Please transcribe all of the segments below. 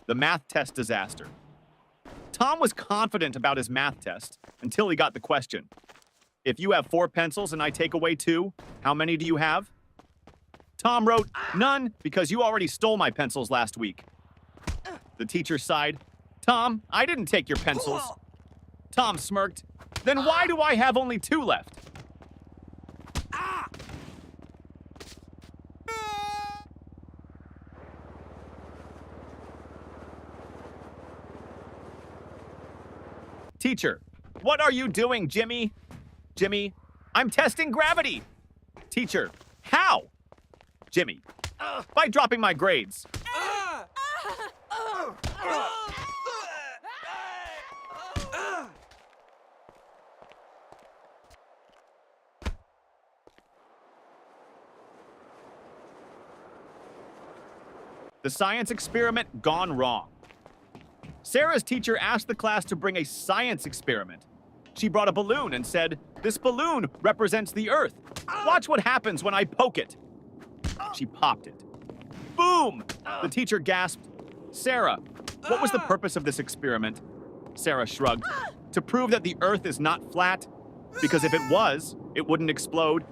The math test disaster. Tom was confident about his math test until he got the question. If you have 4 pencils and I take away 2, how many do you have? Tom wrote, none, because you already stole my pencils last week. The teacher sighed. Tom, I didn't take your pencils. Tom smirked. Then why do I have only 2 left? Teacher, what are you doing, Jimmy? Jimmy, I'm testing gravity. Teacher, how? Jimmy, by dropping my grades. The science experiment gone wrong. Sarah's teacher asked the class to bring a science experiment. She brought a balloon and said, "This balloon represents the Earth. Watch what happens when I poke it." She popped it. Boom! The teacher gasped, "Sarah, what was the purpose of this experiment?" Sarah shrugged. "To prove that the Earth is not flat, because if it was, it wouldn't explode."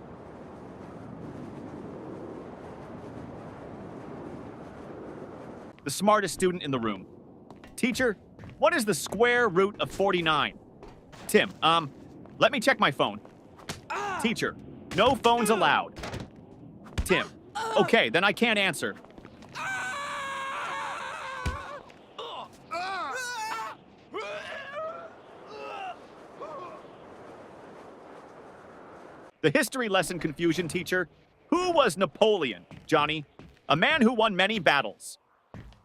The smartest student in the room. Teacher, what is the square root of 49? Tim, let me check my phone. Teacher, no phones allowed. Tim, okay, then I can't answer. The history lesson confusion teacher. Who was Napoleon, Johnny? A man who won many battles.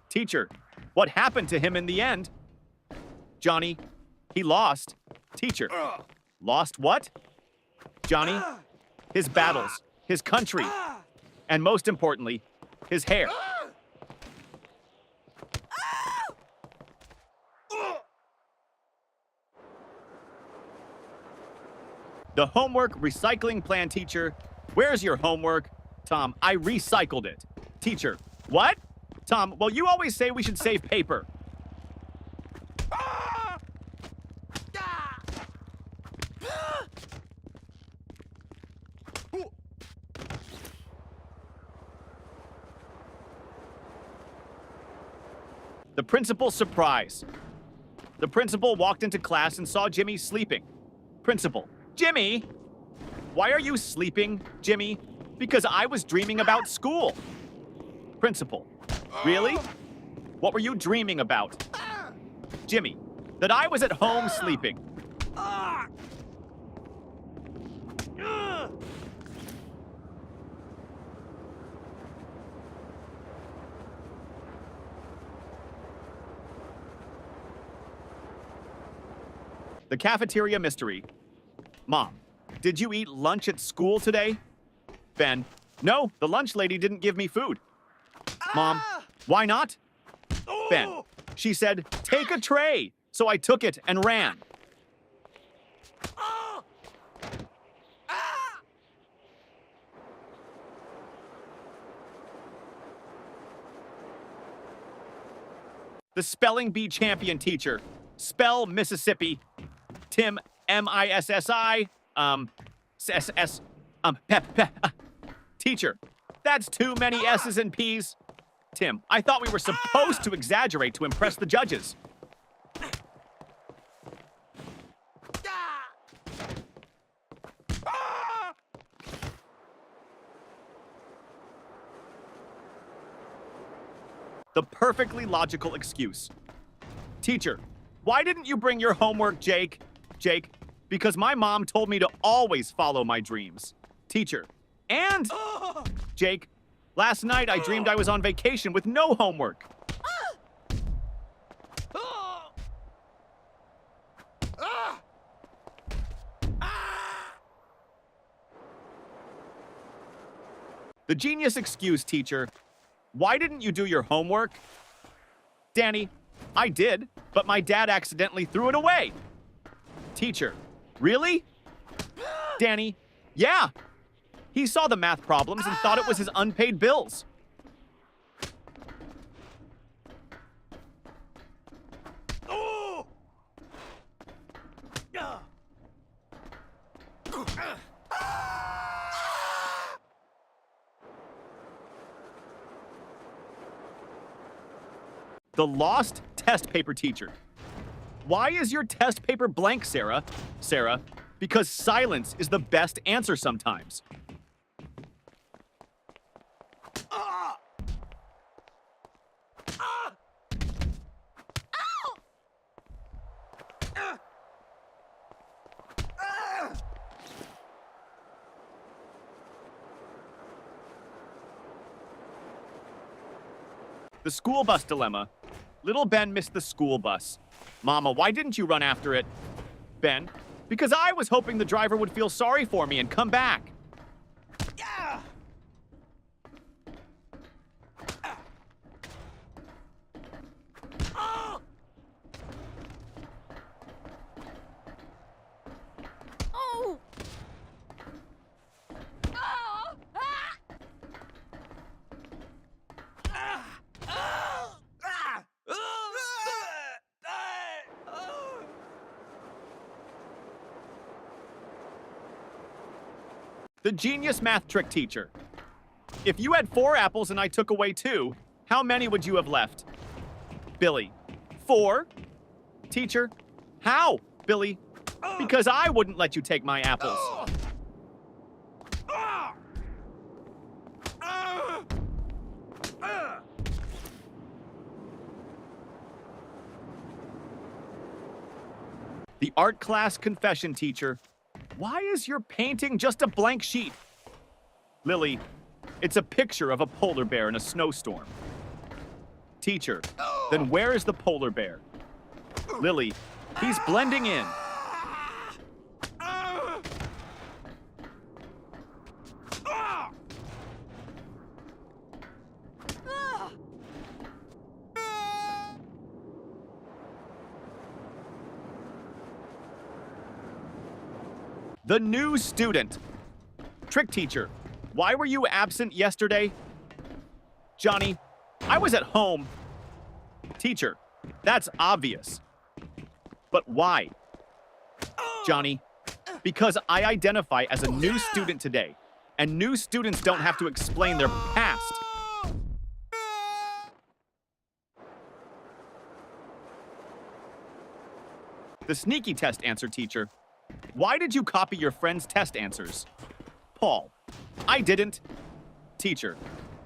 Teacher, what happened to him in the end? Johnny, he lost. Teacher, lost what? Johnny, his battles, his country, and most importantly, his hair. The homework recycling plan teacher. Where's your homework? Tom, I recycled it. Teacher, what? Tom, well, you always say we should save paper. The principal's surprise. The principal walked into class and saw Jimmy sleeping. Principal, Jimmy! Why are you sleeping, Jimmy? Because I was dreaming about school. Principal, really? What were you dreaming about? Jimmy, that I was at home sleeping. The cafeteria mystery. Mom, did you eat lunch at school today? Ben, no, the lunch lady didn't give me food. Mom, why not? Ben, she said, take a tray. So I took it and ran. The spelling bee champion teacher. Spell Mississippi. Tim, M-I-S-S-I, S-S, Teacher, that's too many S's and P's. Tim, I thought we were supposed to exaggerate to impress the judges. The perfectly logical excuse. Teacher, why didn't you bring your homework, Jake? Jake, because my mom told me to always follow my dreams. Teacher, and Jake, last night I dreamed I was on vacation with no homework. The genius excuse, teacher. Why didn't you do your homework? Danny, I did, but my dad accidentally threw it away. Teacher, really? Danny, yeah. He saw the math problems and thought it was his unpaid bills. The lost test paper teacher. Why is your test paper blank, Sarah? Sarah, because silence is the best answer sometimes. The school bus dilemma. Little Ben missed the school bus. Mama, why didn't you run after it? Ben, because I was hoping the driver would feel sorry for me and come back. Yeah. Oh. Oh. The genius math trick teacher. If you had 4 apples and I took away 2, how many would you have left? Billy, 4? Teacher, how? Billy, because I wouldn't let you take my apples. The art class confession teacher. Why is your painting just a blank sheet? Lily, it's a picture of a polar bear in a snowstorm. Teacher, then where is the polar bear? Lily, he's blending in. The new student. Trick teacher, why were you absent yesterday? Johnny, I was at home. Teacher, that's obvious. But why? Johnny, because I identify as a new student today, and new students don't have to explain their past. The sneaky test answer teacher. Why did you copy your friend's test answers? Paul, I didn't. Teacher,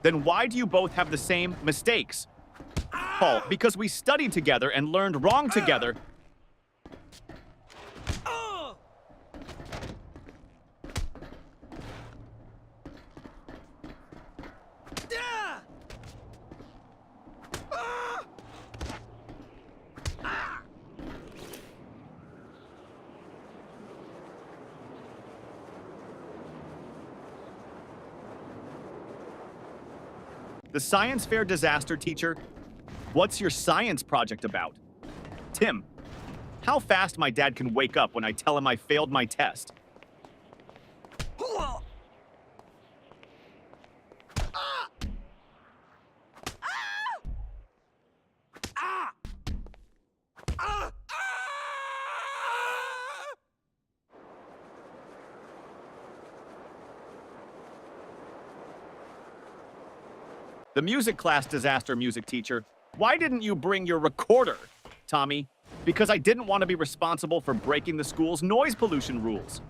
then why do you both have the same mistakes? Paul, because we studied together and learned wrong together. The science fair disaster teacher. What's your science project about? Tim, how fast my dad can wake up when I tell him I failed my test. The music class disaster music teacher. Why didn't you bring your recorder? Tommy, because I didn't want to be responsible for breaking the school's noise pollution rules.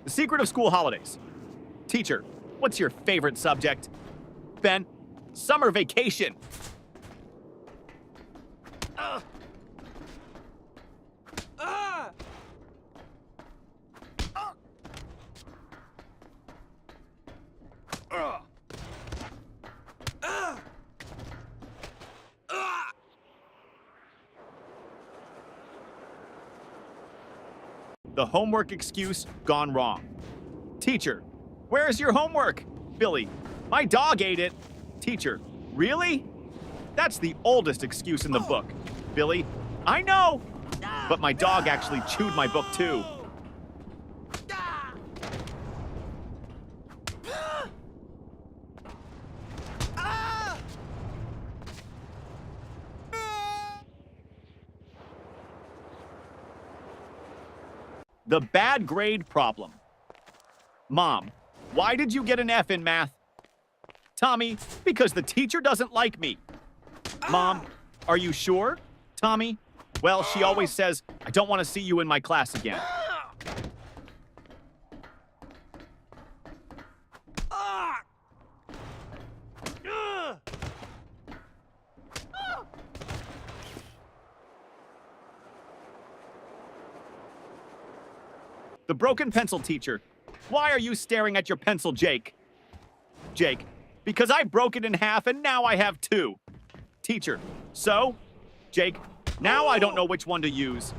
The secret of school holidays. Teacher, what's your favorite subject? Ben, summer vacation. The homework excuse gone wrong. Teacher, where's your homework? Billy, my dog ate it. Teacher, really? That's the oldest excuse in the book. Billy, I know. But my dog actually chewed my book too. The bad grade problem. Mom, why did you get an F in math? Tommy, because the teacher doesn't like me. Mom, are you sure? Tommy, well, she always says, I don't want to see you in my class again. The broken pencil teacher. Why are you staring at your pencil, Jake? Jake, because I broke it in half and now I have two. Teacher, so? Jake, now I don't know which one to use.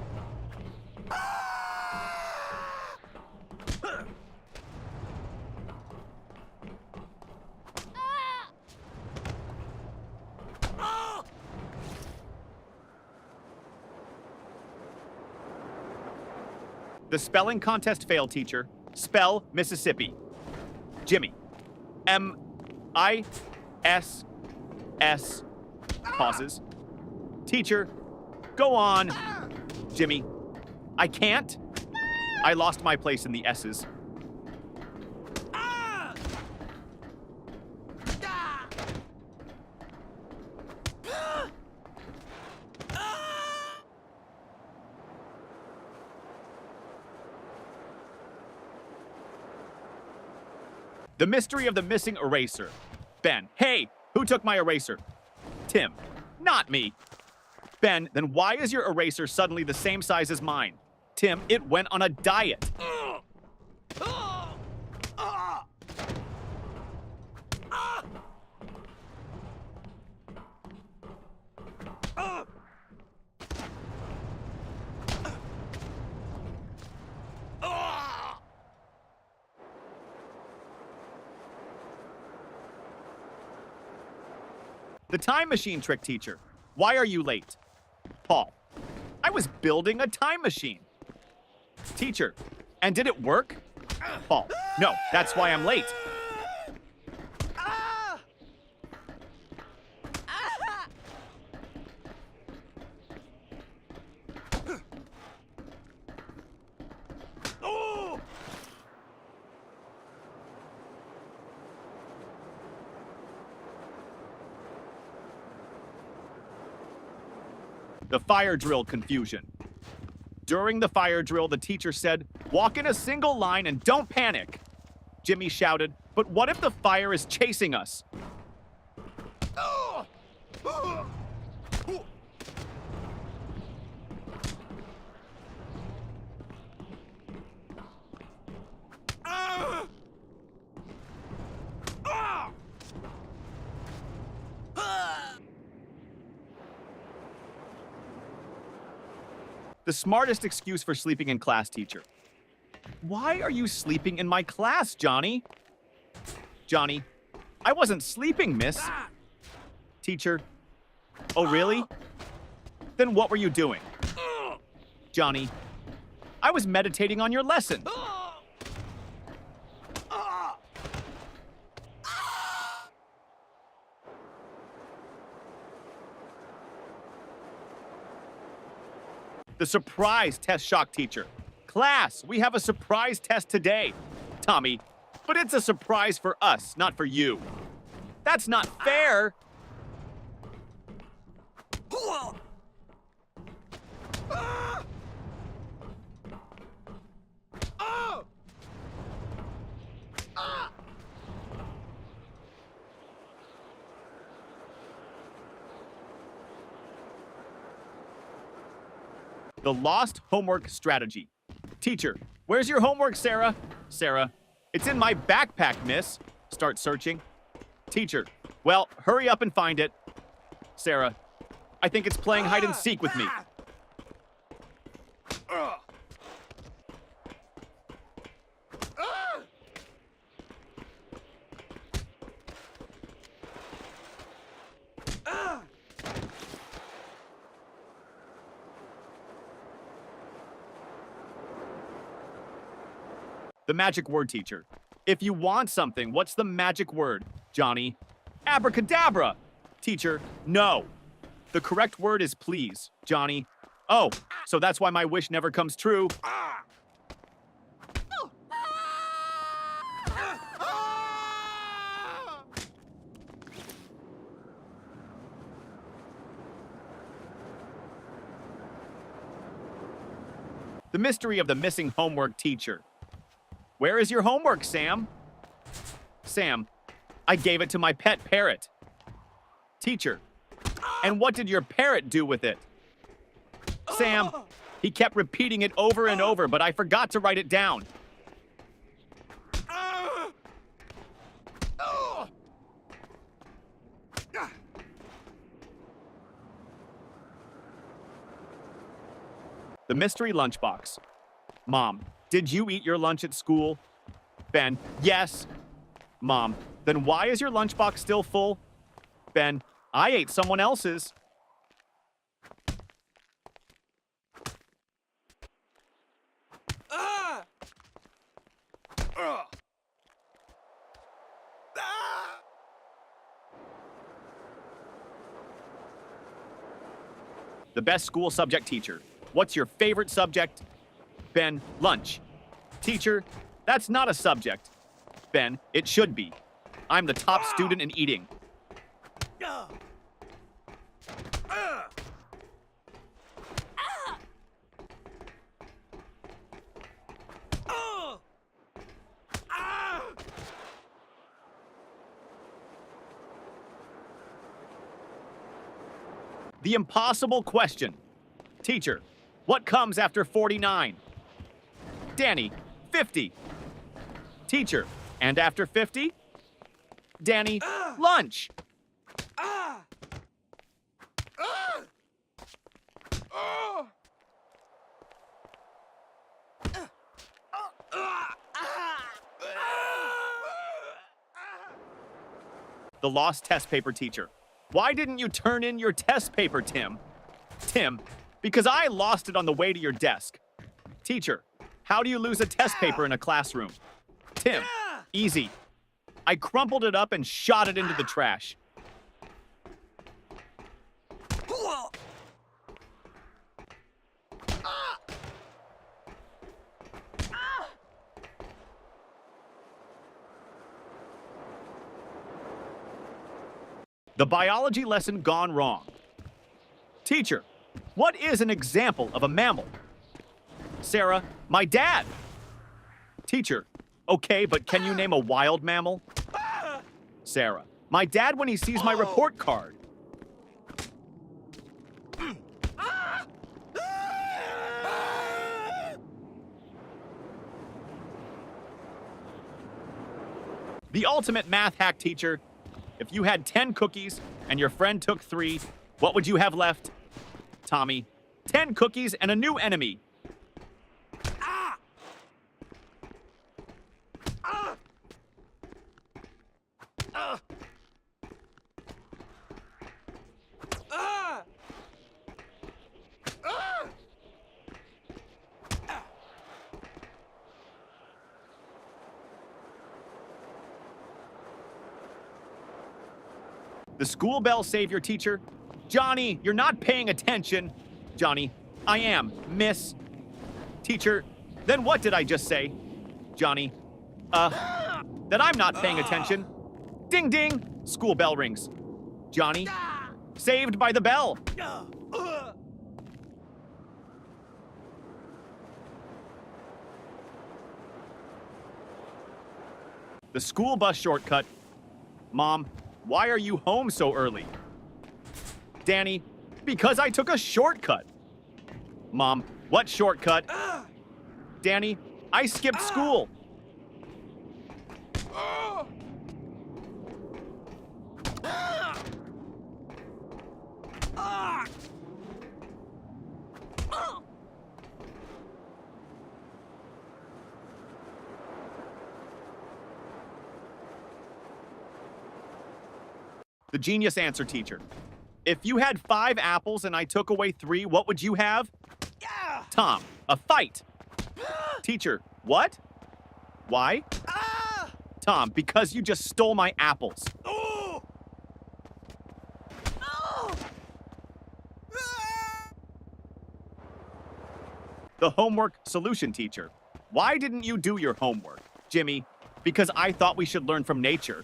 The spelling contest failed, teacher. Spell Mississippi. Jimmy. M-I-S-S. Pauses. Teacher, go on. Jimmy. I can't. I lost my place in the S's. The mystery of the missing eraser. Ben, hey, who took my eraser? Tim, not me. Ben, then why is your eraser suddenly the same size as mine? Tim, it went on a diet. The time machine trick teacher. Why are you late? Paul. I was building a time machine. Teacher. And did it work? Paul. No, that's why I'm late. The fire drill confusion. During the fire drill, the teacher said, walk in a single line and don't panic. Jimmy shouted, but what if the fire is chasing us? The smartest excuse for sleeping in class, teacher. Why are you sleeping in my class, Johnny? Johnny, I wasn't sleeping, miss. Teacher, oh really? Then what were you doing? Johnny, I was meditating on your lesson. The surprise test shock teacher. Class, we have a surprise test today. Tommy, but it's a surprise for us, not for you. That's not fair. The lost homework strategy. Teacher, where's your homework, Sarah? Sarah, it's in my backpack, miss. Start searching. Teacher, well, hurry up and find it. Sarah, I think it's playing hide and seek with me. The magic word, teacher. If you want something, what's the magic word, Johnny? Abracadabra! Teacher, no. The correct word is please, Johnny. Oh, so that's why my wish never comes true. The mystery of the missing homework teacher. Where is your homework, Sam? Sam, I gave it to my pet parrot. Teacher, and what did your parrot do with it? Sam, he kept repeating it over and over, but I forgot to write it down. The mystery lunchbox. Mom, did you eat your lunch at school? Ben, yes. Mom, then why is your lunchbox still full? Ben, I ate someone else's. The best school subject teacher. What's your favorite subject? Ben, lunch. Teacher, that's not a subject. Ben, it should be. I'm the top student in eating. The impossible question. Teacher, what comes after 49? Danny, 50. Teacher, and after 50? Danny, lunch. The lost test paper teacher. Why didn't you turn in your test paper, Tim? Tim, because I lost it on the way to your desk. Teacher, how do you lose a test paper in a classroom? Tim, easy. I crumpled it up and shot it into the trash. The biology lesson gone wrong. Teacher, what is an example of a mammal? Sarah, my dad. Teacher, okay, but can you name a wild mammal? Sarah, my dad when he sees my report card. The ultimate math hack teacher. If you had 10 cookies and your friend took 3, what would you have left? Tommy, 10 cookies and a new enemy. The school bell saved your teacher. Johnny, you're not paying attention. Johnny, I am, miss. Teacher, then what did I just say? Johnny, that I'm not paying attention. Ding ding, school bell rings. Johnny, saved by the bell. The school bus shortcut. Mom, why are you home so early? Danny, because I took a shortcut. Mom, what shortcut? Danny, I skipped school. The genius answer teacher. If you had 5 apples and I took away 3, what would you have? Tom, a fight. Teacher, what? Why? Tom, because you just stole my apples. The homework solution teacher. Why didn't you do your homework? Jimmy, because I thought we should learn from nature.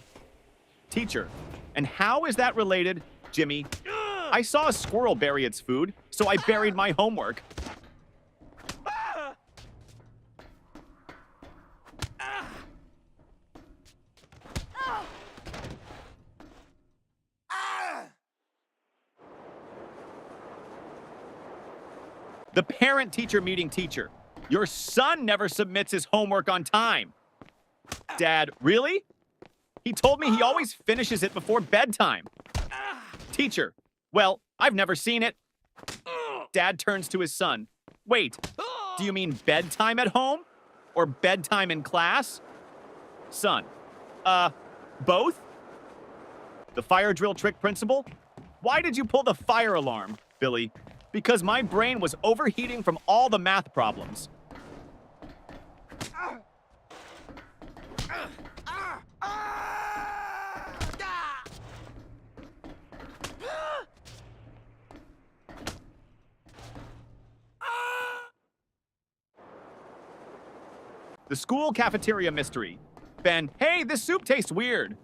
Teacher, and how is that related? Jimmy, I saw a squirrel bury its food, so I buried my homework. The parent-teacher meeting teacher. Your son never submits his homework on time. Dad, really? He told me he always finishes it before bedtime. Teacher, well, I've never seen it. Dad turns to his son. Wait, do you mean bedtime at home? Or bedtime in class? Son, both? The fire drill trick principal? Why did you pull the fire alarm, Billy? Because my brain was overheating from all the math problems. The school cafeteria mystery. Ben, hey, this soup tastes weird.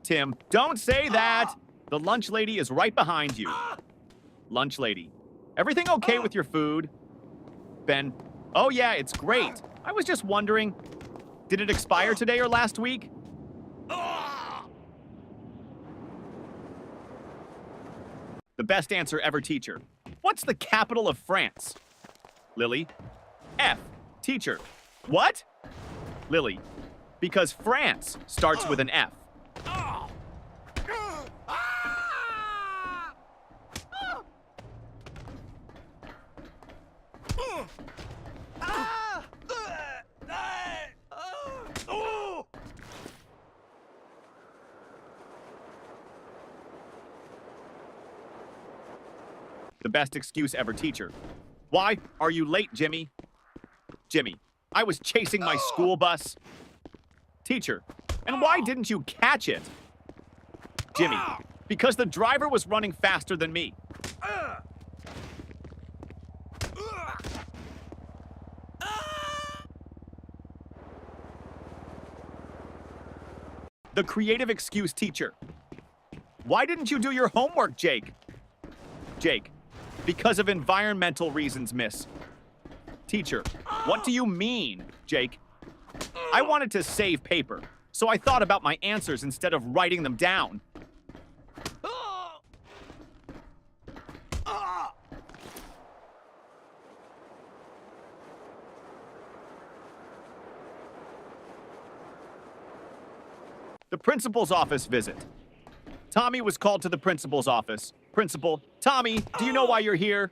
Tim, don't say that. The lunch lady is right behind you. Lunch lady, everything okay with your food? Ben, oh yeah, it's great. I was just wondering, did it expire today or last week? The best answer ever teacher. What's the capital of France? Lily, F. Teacher, what? Lily, because France starts with an F. The best excuse ever teacher. Why are you late, Jimmy? Jimmy, I was chasing my school bus. Teacher, and why didn't you catch it? Jimmy, because the driver was running faster than me. The creative excuse teacher. Why didn't you do your homework, Jake? Jake, because of environmental reasons, miss. Teacher, what do you mean, Jake? I wanted to save paper, so I thought about my answers instead of writing them down. The principal's office visit. Tommy was called to the principal's office. Principal, Tommy, do you know why you're here?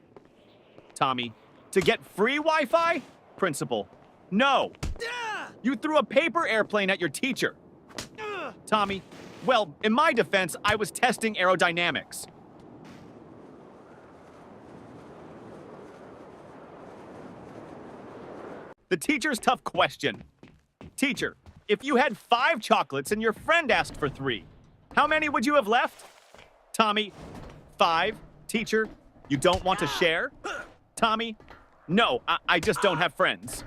Tommy, to get free Wi-Fi? Principal, no. You threw a paper airplane at your teacher. Tommy, well, in my defense, I was testing aerodynamics. The teacher's tough question. Teacher, if you had 5 chocolates and your friend asked for 3, how many would you have left? Tommy, 5. Teacher, you don't want to share? Tommy, no, I just don't have friends.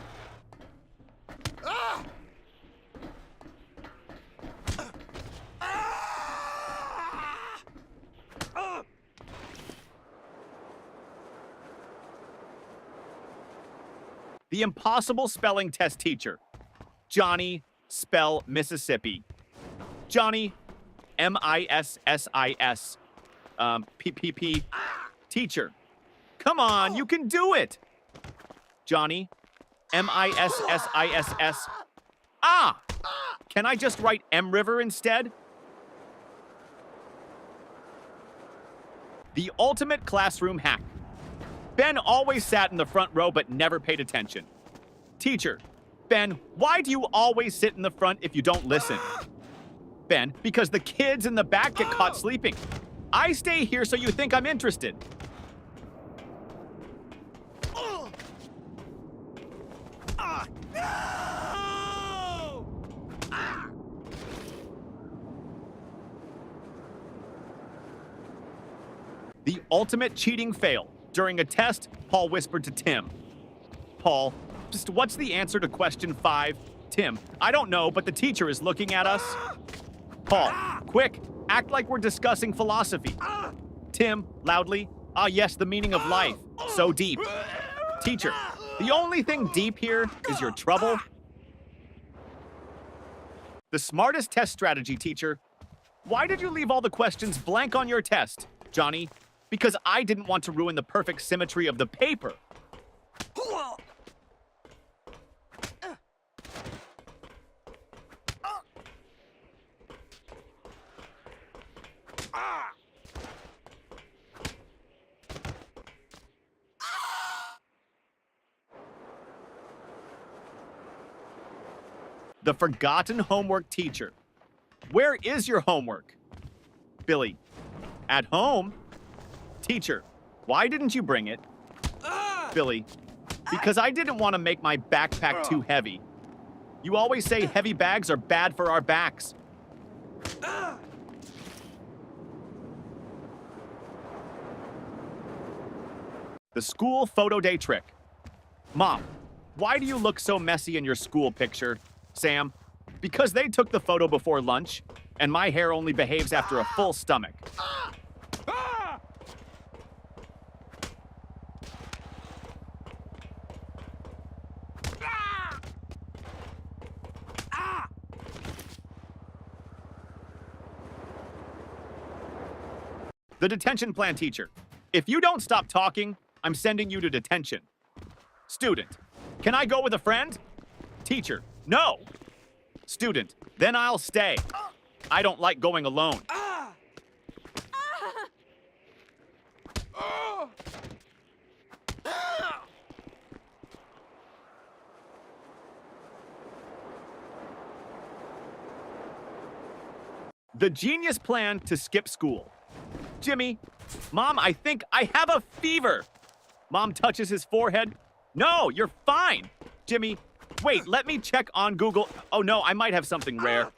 The impossible spelling test teacher. Johnny, spell Mississippi. Johnny, M-I-S-S-I-S. P-P-P. Teacher. Come on, you can do it. Johnny, M-I-S-S-I-S-S. Ah! Can I just write M River instead? The ultimate classroom hack. Ben always sat in the front row but never paid attention. Teacher, Ben, why do you always sit in the front if you don't listen? Ben, because the kids in the back get caught sleeping. I stay here so you think I'm interested. The ultimate cheating fail. During a test, Paul whispered to Tim. Paul, just what's the answer to question 5? Tim, I don't know, but the teacher is looking at us. Paul, quick, act like we're discussing philosophy. Tim, loudly, ah yes, the meaning of life. So deep. Teacher, the only thing deep here is your trouble. The smartest test strategy, teacher. Why did you leave all the questions blank on your test, Johnny? Because I didn't want to ruin the perfect symmetry of the paper. The forgotten homework teacher. Where is your homework? Billy, at home? Teacher, why didn't you bring it? Billy, because I didn't want to make my backpack too heavy. You always say heavy bags are bad for our backs. The school photo day trick. Mom, why do you look so messy in your school picture? Sam, because they took the photo before lunch, and my hair only behaves after a full stomach. The detention plan teacher. If you don't stop talking, I'm sending you to detention. Student, can I go with a friend? Teacher, no. Student, then I'll stay. I don't like going alone. The genius plan to skip school. Jimmy, Mom, I think I have a fever. Mom touches his forehead. No, you're fine. Jimmy, wait, let me check on Google. Oh no, I might have something rare.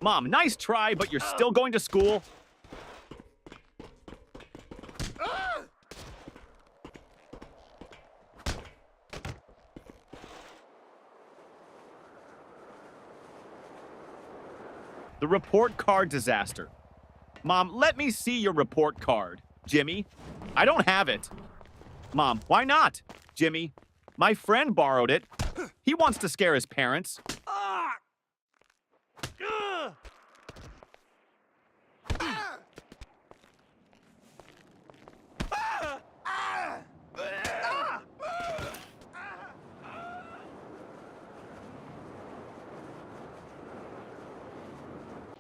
Mom, nice try, but you're still going to school. The report card disaster. Mom, let me see your report card. Jimmy, I don't have it. Mom, why not? Jimmy, my friend borrowed it. He wants to scare his parents.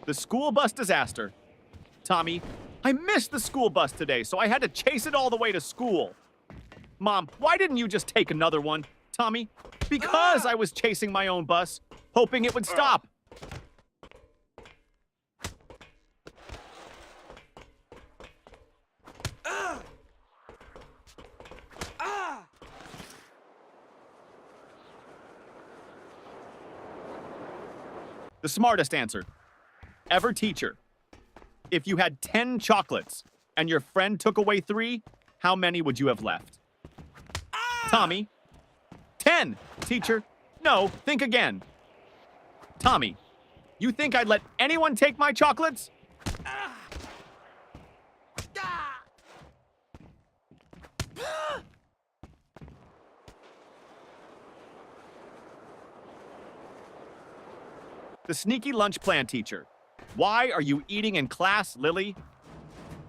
The school bus disaster. Tommy, I missed the school bus today, so I had to chase it all the way to school. Mom, why didn't you just take another one? Tommy, because I was chasing my own bus, hoping it would stop. The smartest answer. Ever teacher. If you had 10 chocolates and your friend took away 3, how many would you have left? Tommy. 10, teacher. No, think again. Tommy, you think I'd let anyone take my chocolates? The sneaky lunch plan teacher. Why are you eating in class, Lily?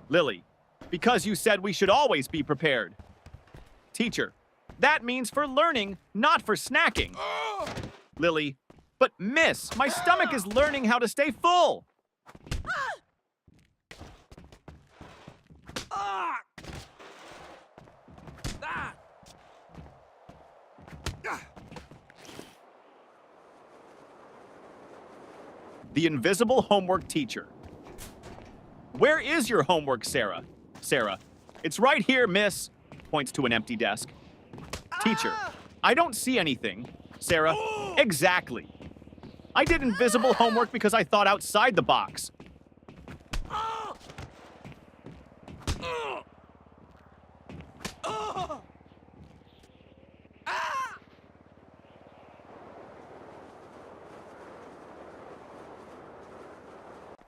Lily, because you said we should always be prepared. Teacher, that means for learning, not for snacking. Lily, but miss, my stomach is learning how to stay full. The invisible homework teacher. Where is your homework, Sarah? Sarah, it's right here, miss. Points to an empty desk. Teacher, I don't see anything. Sarah, exactly. I did invisible homework because I thought outside the box.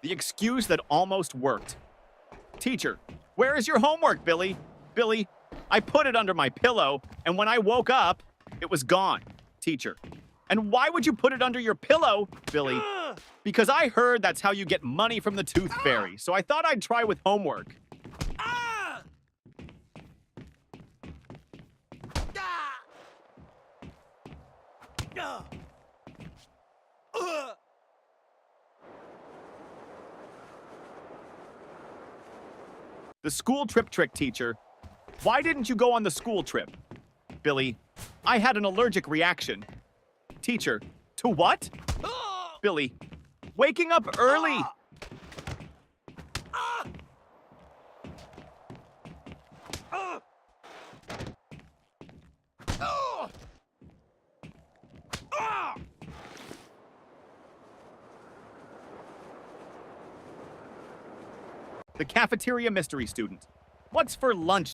The excuse that almost worked. Teacher, where is your homework, Billy? Billy, I put it under my pillow, and when I woke up, it was gone. Teacher, and why would you put it under your pillow, Billy? Because I heard that's how you get money from the Tooth Fairy, so I thought I'd try with homework. The school trip trick, teacher. Why didn't you go on the school trip? Billy, I had an allergic reaction. Teacher, to what? Billy, waking up early. The cafeteria mystery student. What's for lunch,